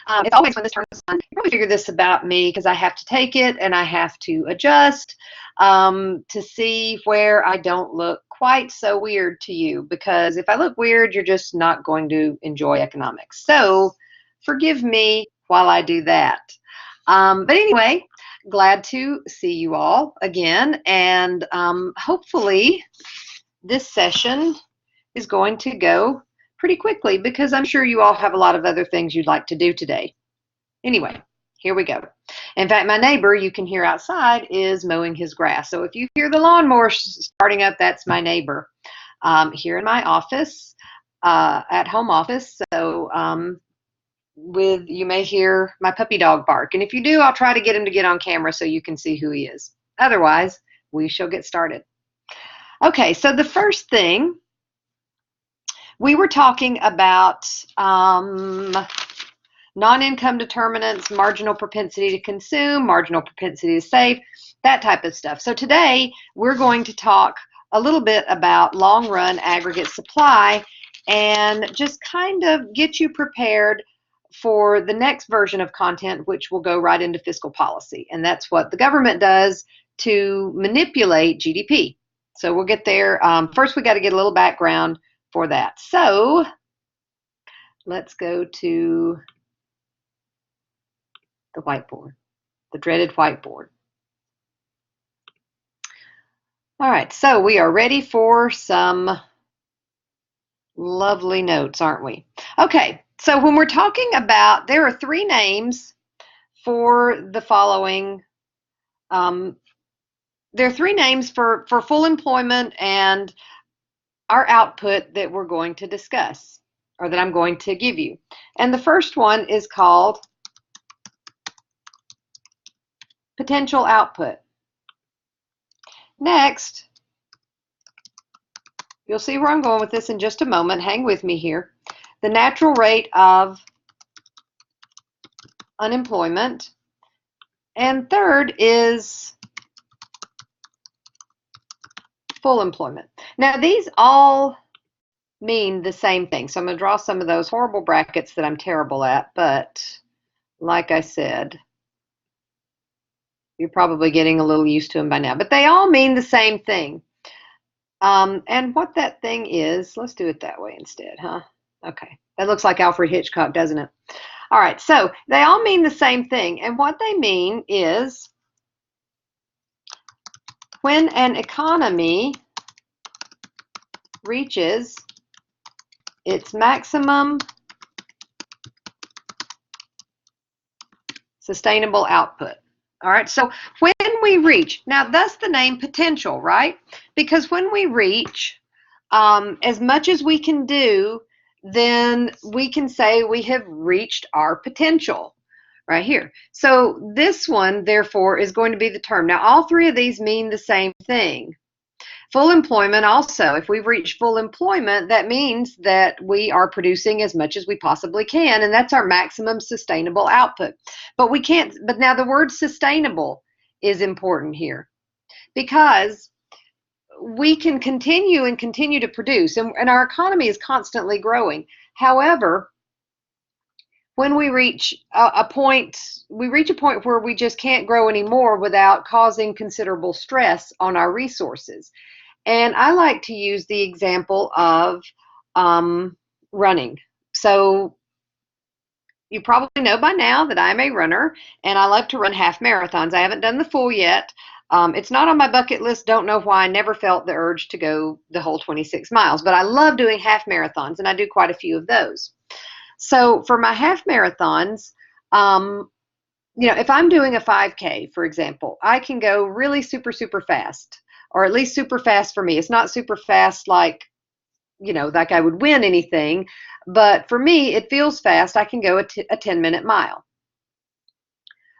It's always when this turns on. You probably figure this about me because I have to take it and I have to adjust to see where I don't look quite so weird to you, because if I look weird, you're just not going to enjoy economics. So forgive me while I do that. But anyway, glad to see you all again, and hopefully this session is going to go pretty quickly because I'm sure you all have a lot of other things you'd like to do today. Anyway, here we go. In fact, my neighbor, you can hear outside, is mowing his grass. So if you hear the lawnmower starting up, that's my neighbor here in my office, at home office. So you may hear my puppy dog bark. And if you do, I'll try to get him to get on camera so you can see who he is. Otherwise, we shall get started. Okay, so the first thing, we were talking about non-income determinants, marginal propensity to consume, marginal propensity to save, that type of stuff. So today we're going to talk a little bit about long-run aggregate supply and just kind of get you prepared for the next version of content, which will go right into fiscal policy. And that's what the government does to manipulate GDP. So we'll get there. First, we got to get a little background for that. So let's go to the whiteboard, the dreaded whiteboard. All right, so we are ready for some lovely notes, aren't we? Okay, so when we're talking about, there are three names for the following. There are three names for full employment and our output that we're going to discuss, or that I'm going to give you. And the first one is called potential output. Next, you'll see where I'm going with this in just a moment. Hang with me here. The natural rate of unemployment. And third is full employment. Now, these all mean the same thing. So I'm going to draw some of those horrible brackets that I'm terrible at, but like I said, you're probably getting a little used to them by now. But they all mean the same thing. And what that thing is, let's do it that way instead, huh? Okay, that looks like Alfred Hitchcock, doesn't it? All right, so they all mean the same thing. And what they mean is when an economy reaches its maximum sustainable output. All right, so when we reach, now that's the name potential, right? Because when we reach as much as we can do, then we can say we have reached our potential right here. So this one, therefore, is going to be the term. Now, all three of these mean the same thing. Full employment also, if we've reached full employment, that means that we are producing as much as we possibly can, and that's our maximum sustainable output. But we can't, but now the word sustainable is important here, because we can continue to produce, and our economy is constantly growing. However, when we reach a point where we just can't grow anymore without causing considerable stress on our resources. And I like to use the example of running. So you probably know by now that I'm a runner, and I love to run half marathons. I haven't done the full yet. It's not on my bucket list. Don't know why. I never felt the urge to go the whole 26 miles, but I love doing half marathons, and I do quite a few of those. So for my half marathons, if I'm doing a 5K, for example, I can go really super, super fast, or at least super fast for me. It's not super fast like I would win anything, but for me, it feels fast. I can go a 10-minute mile.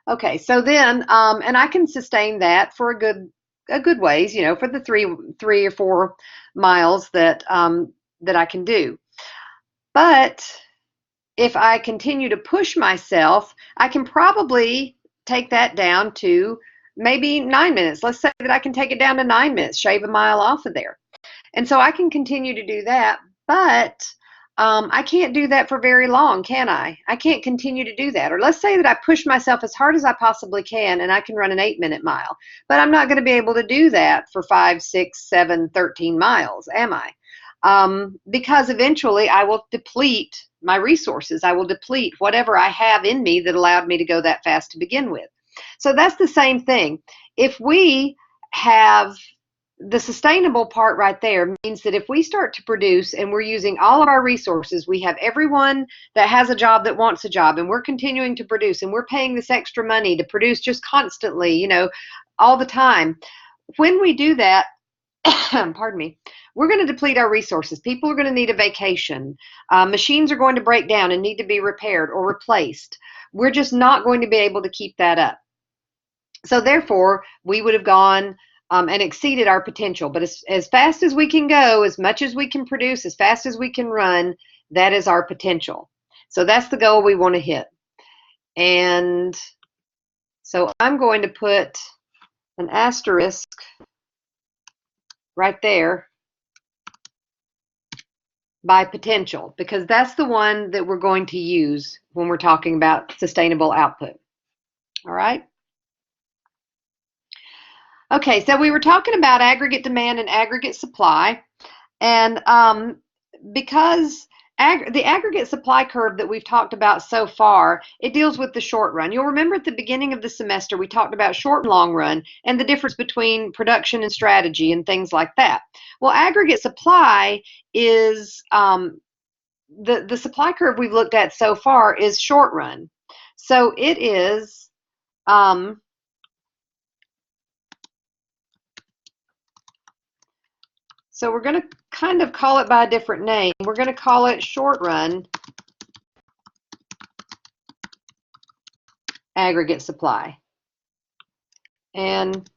Okay, so then, and I can sustain that for a good ways, for the three or 4 miles that I can do. But if I continue to push myself, I can probably take that down to maybe 9 minutes. Let's say that I can take it down to 9 minutes, shave a mile off of there. And so I can continue to do that, but I can't do that for very long, can I? I can't continue to do that. Or let's say that I push myself as hard as I possibly can and I can run an 8-minute mile, but I'm not going to be able to do that for 5, 6, 7, 13 miles, am I? Because eventually I will deplete my resources. I will deplete whatever I have in me that allowed me to go that fast to begin with. So that's the same thing. If we have the sustainable part right there means that if we start to produce and we're using all of our resources, we have everyone that has a job that wants a job, and we're continuing to produce, and we're paying this extra money to produce just constantly, all the time. When we do that, pardon me, we're going to deplete our resources. People are going to need a vacation. Machines are going to break down and need to be repaired or replaced. We're just not going to be able to keep that up. So therefore, we would have gone and exceeded our potential. But as fast as we can go, as much as we can produce, as fast as we can run, that is our potential. So that's the goal we want to hit. And so I'm going to put an asterisk right there by potential, because that's the one that we're going to use when we're talking about sustainable output. All right. Okay, so we were talking about aggregate demand and aggregate supply, and because the aggregate supply curve that we've talked about so far, it deals with the short run. You'll remember at the beginning of the semester we talked about short and long run and the difference between production and strategy and things like that. Well, aggregate supply is the supply curve we've looked at so far is short run. So it is so we're going to kind of call it by a different name. We're going to call it short run aggregate supply, and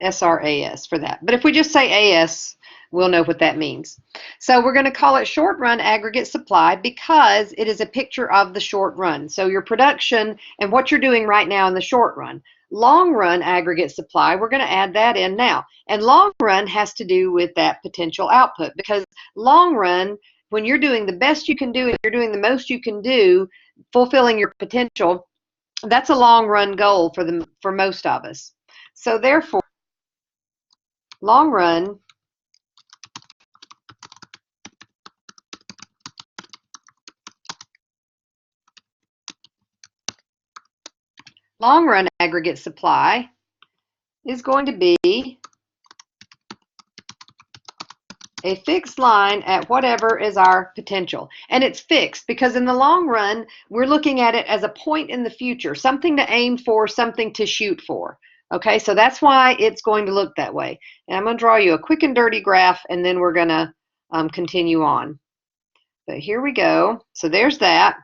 SRAS for that. But if we just say AS, we'll know what that means. So we're going to call it short run aggregate supply because it is a picture of the short run. So your production and what you're doing right now in the short run. Long run aggregate supply, we're going to add that in now. And long run has to do with that potential output, because long run, when you're doing the best you can do and you're doing the most you can do, fulfilling your potential, that's a long run goal for most of us. So therefore, long run aggregate supply is going to be a fixed line at whatever is our potential. And it's fixed because in the long run, we're looking at it as a point in the future, something to aim for, something to shoot for. Okay, so that's why it's going to look that way. And I'm going to draw you a quick and dirty graph, and then we're going to continue on. But here we go. So there's that.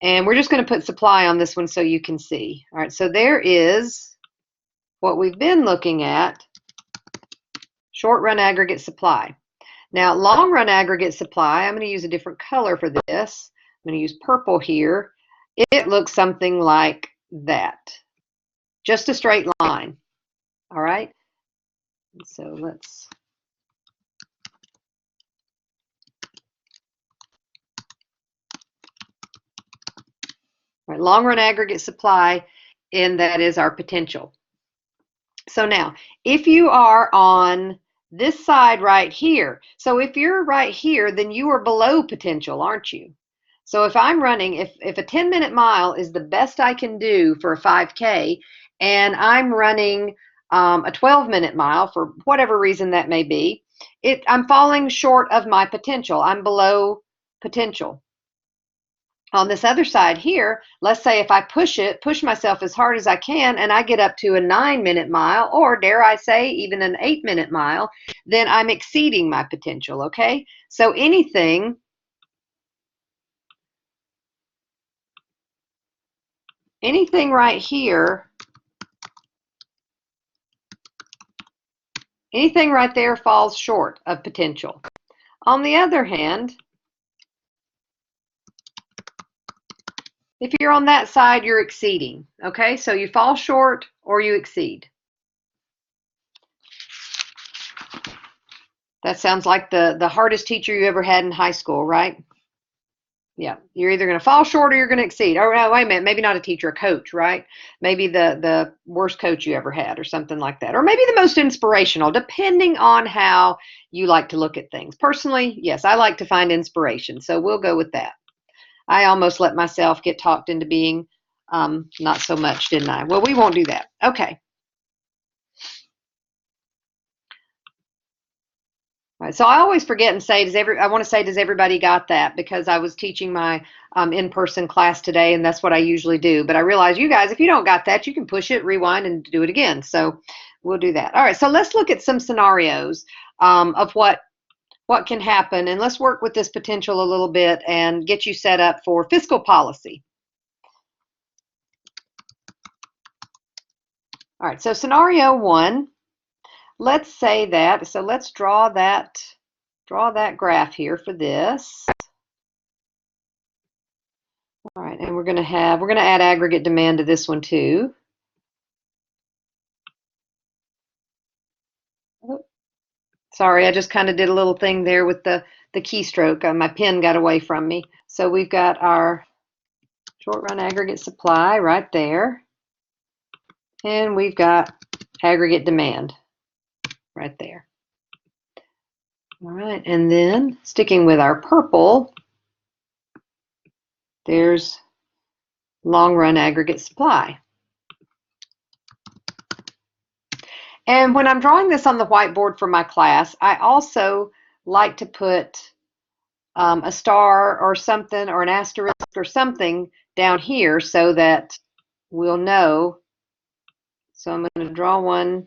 And we're just going to put supply on this one so you can see. All right, so there is what we've been looking at, short run aggregate supply. Now, long run aggregate supply, I'm going to use a different color for this. I'm going to use purple here. It looks something like that. Just a straight line. All right. So let's. All right, long run aggregate supply, and that is our potential. So now, if you are on this side right here, so if you're right here, then you are below potential, aren't you? So if I'm running, if a 10-minute mile is the best I can do for a 5K, and I'm running a 12-minute mile for whatever reason that may be, I'm falling short of my potential. I'm below potential. On this other side here, let's say if I push myself as hard as I can, and I get up to a 9-minute mile, or dare I say even an 8-minute mile, then I'm exceeding my potential, okay? So anything right here, anything right there falls short of potential. On the other hand, if you're on that side, you're exceeding, okay? So you fall short or you exceed. That sounds like the hardest teacher you ever had in high school, right? Yeah, you're either going to fall short or you're going to exceed. Oh, no, wait a minute, maybe not a teacher, a coach, right? Maybe the worst coach you ever had or something like that. Or maybe the most inspirational, depending on how you like to look at things. Personally, yes, I like to find inspiration, so we'll go with that. I almost let myself get talked into being not so much, didn't I? Well, we won't do that. Okay. Right. So I always forget and say, I want to say, does everybody got that? Because I was teaching my in-person class today, and that's what I usually do. But I realize you guys, if you don't got that, you can push it, rewind, and do it again. So we'll do that. All right. So let's look at some scenarios of what can happen, and let's work with this potential a little bit and get you set up for fiscal policy. All right. So scenario one. Let's say that. So let's draw that graph here for this. All right, and we're going to add aggregate demand to this one too. Sorry, I just kind of did a little thing there with the keystroke. My pen got away from me. So we've got our short run aggregate supply right there. And we've got aggregate demand right there. All right, and then sticking with our purple, there's long run aggregate supply. And when I'm drawing this on the whiteboard for my class, I also like to put a star or something, or an asterisk or something down here so that we'll know. So I'm going to draw one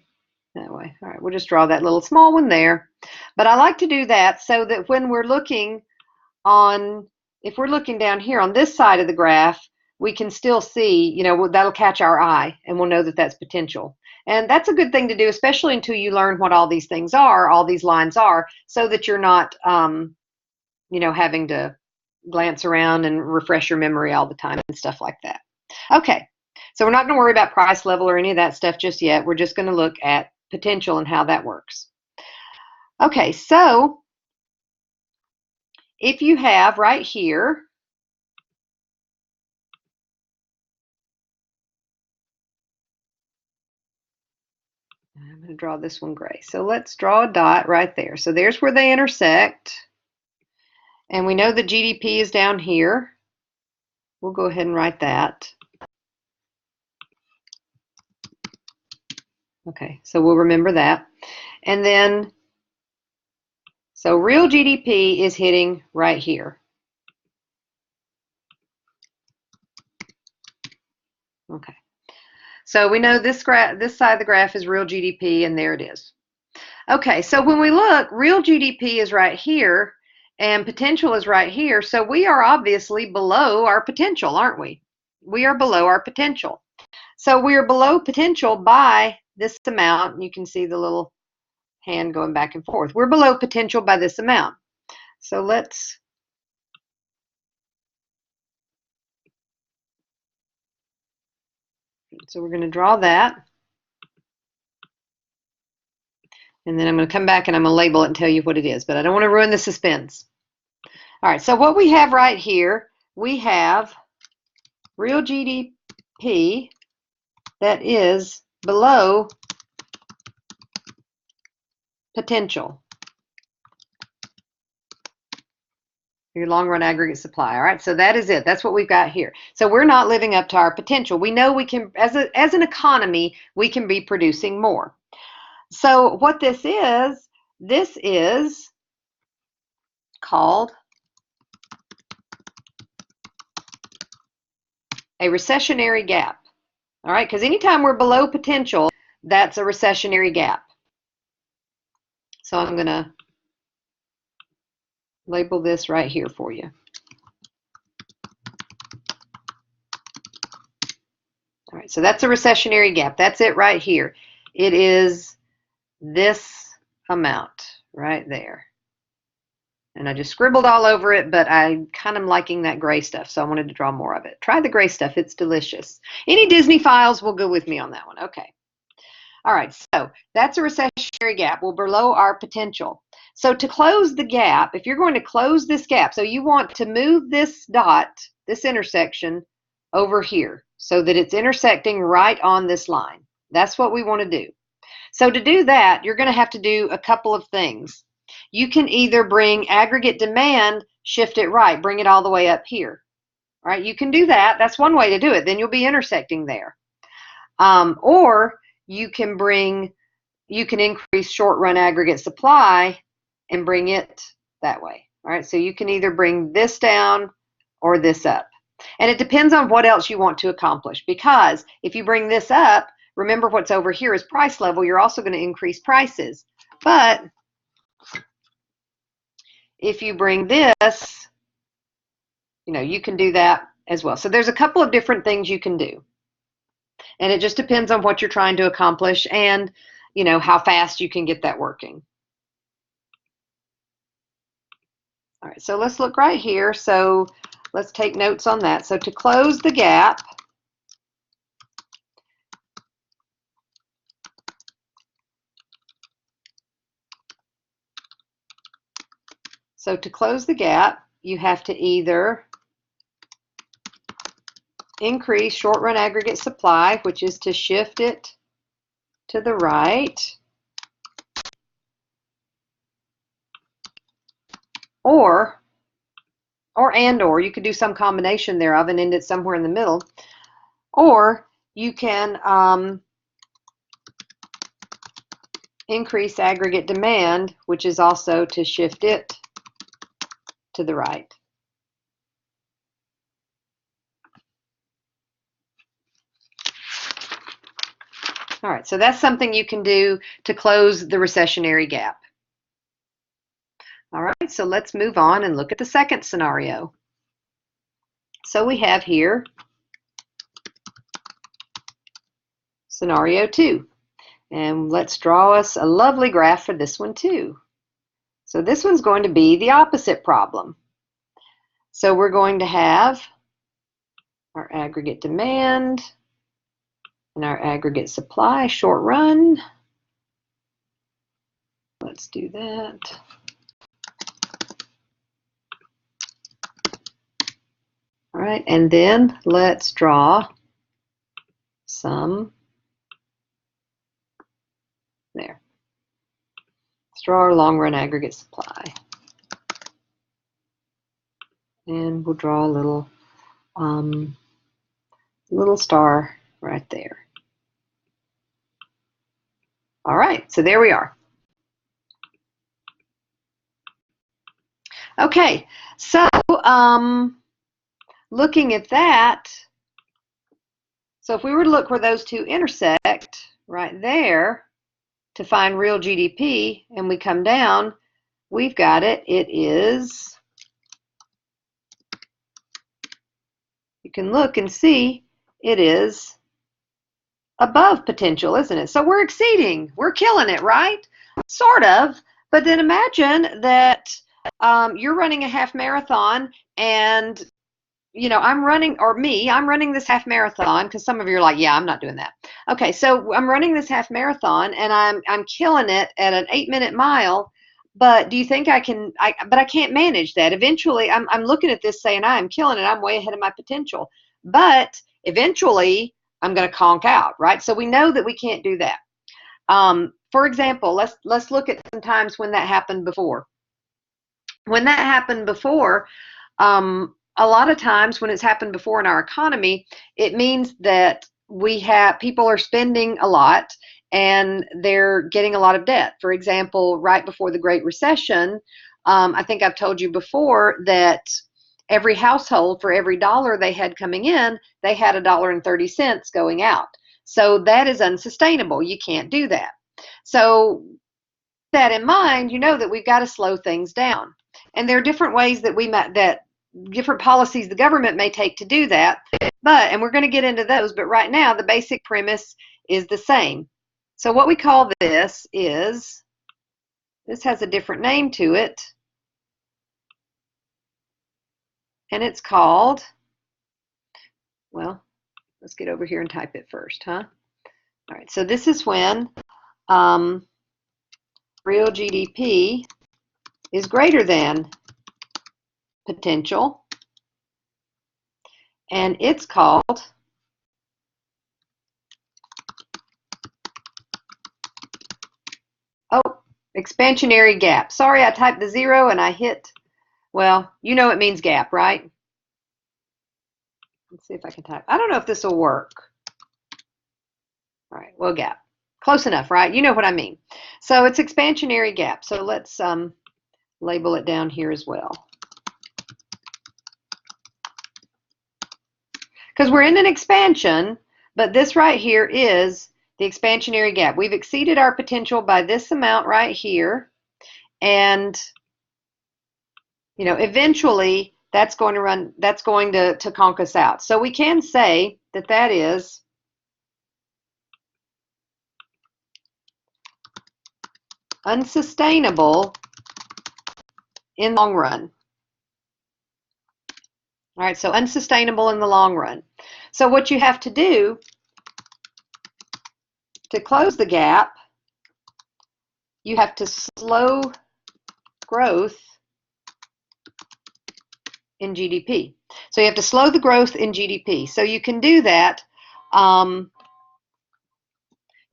that way. All right, we'll just draw that little small one there. But I like to do that so that when we're looking if we're looking down here on this side of the graph, we can still see, that'll catch our eye and we'll know that that's potential. And that's a good thing to do, especially until you learn what all these things are, all these lines are, so that you're not, having to glance around and refresh your memory all the time and stuff like that. Okay, so we're not going to worry about price level or any of that stuff just yet. We're just going to look at potential and how that works. Okay, so if you have right here, I'm going to draw this one gray. So let's draw a dot right there. So there's where they intersect. And we know that GDP is down here. We'll go ahead and write that. Okay, so we'll remember that. And then, so real GDP is hitting right here. Okay. So we know this side of the graph is real GDP, and there it is. Okay, so when we look, real GDP is right here, and potential is right here. So we are obviously below our potential, aren't we? We are below our potential. So we are below potential by this amount. You can see the little hand going back and forth. We're below potential by this amount. So we're going to draw that. And then I'm going to come back and I'm going to label it and tell you what it is, but I don't want to ruin the suspense. All right, so what we have right here, we have real GDP that is below potential. Your long run aggregate supply. All right, so that is it. That's what we've got here. So we're not living up to our potential. We know we can, as an economy, we can be producing more. So what this is called a recessionary gap. All right, because anytime we're below potential, that's a recessionary gap. So I'm going to label this right here for you. All right, so that's a recessionary gap. That's it right here. It is this amount right there. And I just scribbled all over it, but I kind of liking that gray stuff, so I wanted to draw more of it. Try the gray stuff. It's delicious. Any Disney files will go with me on that one. Okay. All right, so that's a recessionary gap. We're below our potential. So to close the gap, if you're going to close this gap, so you want to move this dot, this intersection, over here so that it's intersecting right on this line. That's what we want to do. So to do that, you're going to have to do a couple of things. You can either bring aggregate demand, shift it right, bring it all the way up here. All right, you can do that. That's one way to do it. Then you'll be intersecting there. Or you can increase short run aggregate supply and bring it that way. All right, so you can either bring this down or this up. And it depends on what else you want to accomplish, because if you bring this up, remember what's over here is price level, you're also going to increase prices. But if you bring this, you can do that as well. So there's a couple of different things you can do. And it just depends on what you're trying to accomplish and, how fast you can get that working. All right, so let's look right here. So let's take notes on that. So to close the gap, you have to either increase short run aggregate supply, which is to shift it to the right, or you could do some combination thereof and end it somewhere in the middle, or you can increase aggregate demand, which is also to shift it to the right. All right, so that's something you can do to close the recessionary gap. All right, so let's move on and look at the second scenario. So we have here scenario 2. And let's draw us a lovely graph for this one too. So this one's going to be the opposite problem. So we're going to have our aggregate demand and our aggregate supply short run. Let's do that. All right, and then let's draw some there. Let's draw our long run aggregate supply. And we'll draw a little star right there. All right, so there we are. Okay, so looking at that, so if we were to look where those two intersect, right there, to find real GDP, and we come down, we've got it. It is, you can look and see, it is above potential, isn't it? So we're exceeding, we're killing it, right? Sort of, but then imagine that you're running a half marathon and I'm running this half marathon, because some of you are like, yeah, I'm not doing that. Okay, so I'm running this half marathon and I'm killing it at an 8-minute mile, but do you think I can't manage that. Eventually, I'm looking at this saying, I'm killing it, I'm way ahead of my potential, but eventually I'm going to conk out, right? So we know that we can't do that. For example, let's look at some times when that happened before. When that happened before, a lot of times when it's happened before in our economy, it means that people are spending a lot and they're getting a lot of debt. For example, right before the Great Recession, I think I've told you before that every household, for every dollar they had coming in, they had $1.30 going out. So that is unsustainable. You can't do that. So with that in mind, you know that we've got to slow things down. And there are different ways that different policies the government may take to do that, and we're going to get into those, but right now the basic premise is the same. So what we call this has a different name to it, and it's called, well, let's get over here and type it first, huh? All right, so this is when real GDP is greater than potential, and it's called expansionary gap. Sorry, I typed the 0 and I hit, well, you know it means gap, right? Let's see if I can type. I don't know if this will work. All right, well, gap. Close enough, right? You know what I mean. So it's expansionary gap. So let's label it down here as well. Because we're in an expansion, but this right here is the expansionary gap. We've exceeded our potential by this amount right here. And, you know, eventually that's going to conk us out. So we can say that that is unsustainable in the long run. All right, so unsustainable in the long run. So what you have to do to close the gap, you have to slow growth in GDP. So you have to slow the growth in GDP. So you can do that. You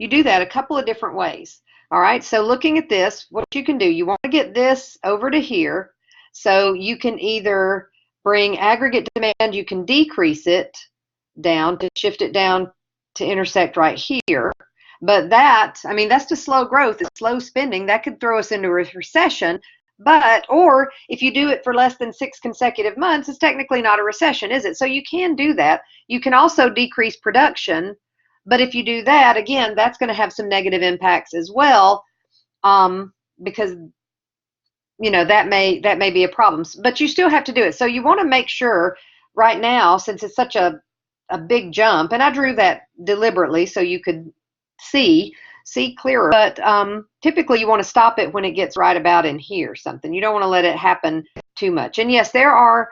do that a couple of different ways. All right, so looking at this, what you can do, you want to get this over to here. So you can either bring aggregate demand, you can decrease it down to shift it down to intersect right here. But that, I mean, that's to slow growth, it's slow spending. That could throw us into a recession. But, or if you do it for less than 6 consecutive months, it's technically not a recession, is it? So you can do that. You can also decrease production. But if you do that, again, that's going to have some negative impacts as well, because, you know, that may be a problem. But you still have to do it. So you want to make sure right now, since it's such a big jump, and I drew that deliberately so you could see clearer, but typically you want to stop it when it gets right about in here, something. You don't want to let it happen too much. And yes, there are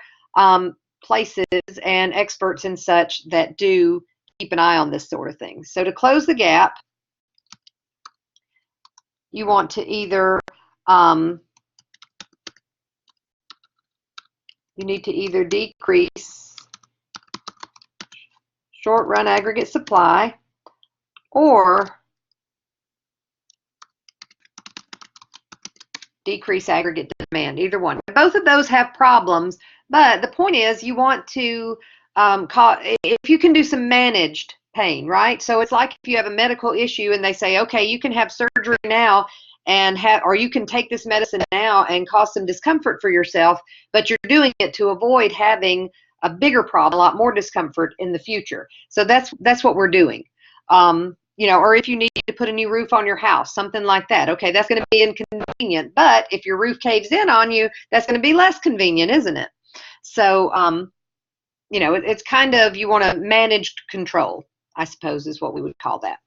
places and experts and such that do keep an eye on this sort of thing. So to close the gap, you want to either you need to either decrease short run aggregate supply or decrease aggregate demand, either one. Both of those have problems, but the point is you want to if you can do some managed pain, right? So it's like if you have a medical issue and they say, okay, you can have surgery now and or you can take this medicine now and cause some discomfort for yourself, but you're doing it to avoid having a bigger problem, a lot more discomfort in the future. So that's what we're doing. You know, or if you need to put a new roof on your house, something like that. Okay, that's going to be inconvenient, but if your roof caves in on you, that's going to be less convenient, isn't it? So, you know, it's kind of, you want to manage control, I suppose is what we would call that.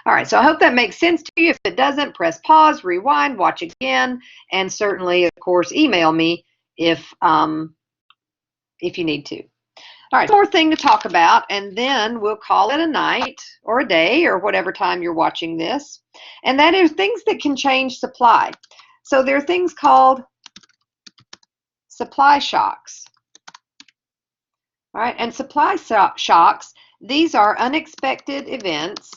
All right, so I hope that makes sense to you. If it doesn't, press pause, rewind, watch again, and certainly, of course, email me if you need to. All right, one more thing to talk about, and then we'll call it a night or a day or whatever time you're watching this. And that is things that can change supply. So there are things called supply shocks. All right, and supply shocks, these are unexpected events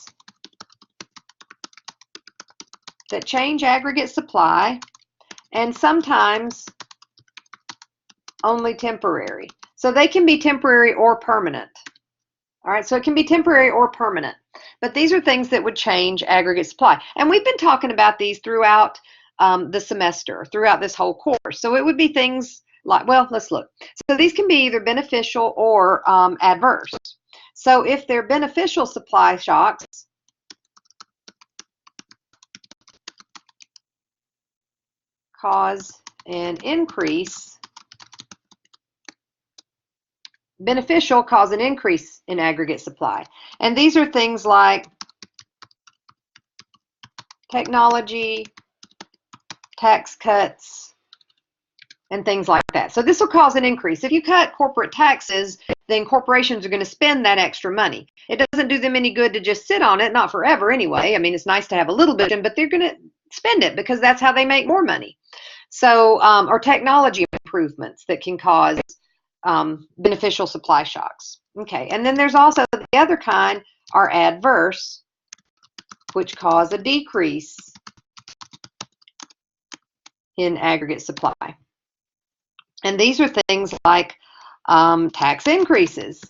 that change aggregate supply and sometimes only temporary. So they can be temporary or permanent. All right, so it can be temporary or permanent. But these are things that would change aggregate supply. And we've been talking about these throughout the semester, throughout this whole course. So it would be things like, well, let's look. So these can be either beneficial or adverse. So if they're beneficial supply shocks, cause an increase. Beneficial cause an increase in aggregate supply. And these are things like technology, tax cuts, and things like that. So this will cause an increase. If you cut corporate taxes, then corporations are going to spend that extra money. It doesn't do them any good to just sit on it, not forever anyway. I mean, it's nice to have a little bit, but they're going to spend it because that's how they make more money. So, or technology improvements that can cause beneficial supply shocks. Okay, and then there's also the other kind are adverse, which cause a decrease in aggregate supply. And these are things like tax increases,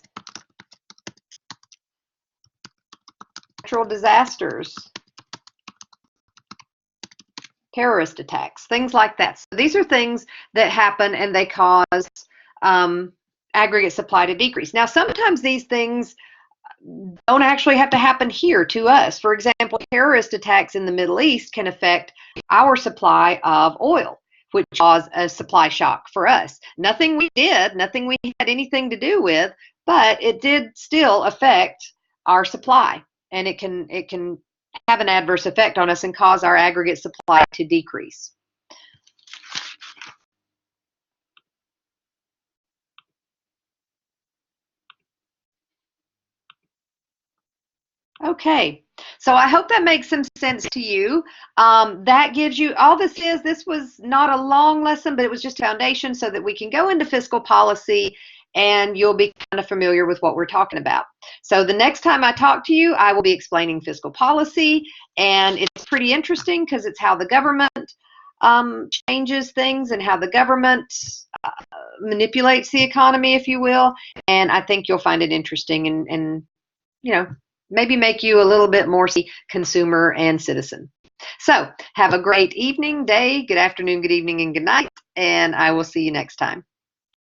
natural disasters, terrorist attacks, things like that. So these are things that happen and they cause aggregate supply to decrease. Now, sometimes these things don't actually have to happen here to us. For example, terrorist attacks in the Middle East can affect our supply of oil, which cause a supply shock for us. Nothing we did, nothing we had anything to do with, but it did still affect our supply, and it can have an adverse effect on us and cause our aggregate supply to decrease. Okay, so I hope that makes some sense to you. That gives you, all this was not a long lesson, but it was just foundation so that we can go into fiscal policy and you'll be kind of familiar with what we're talking about. So the next time I talk to you, I will be explaining fiscal policy, and it's pretty interesting because it's how the government changes things and how the government uh, manipulates the economy, if you will, and I think you'll find it interesting and you know, maybe make you a little bit more consumer and citizen. So have a great evening, day, good afternoon, good evening, and good night, and I will see you next time.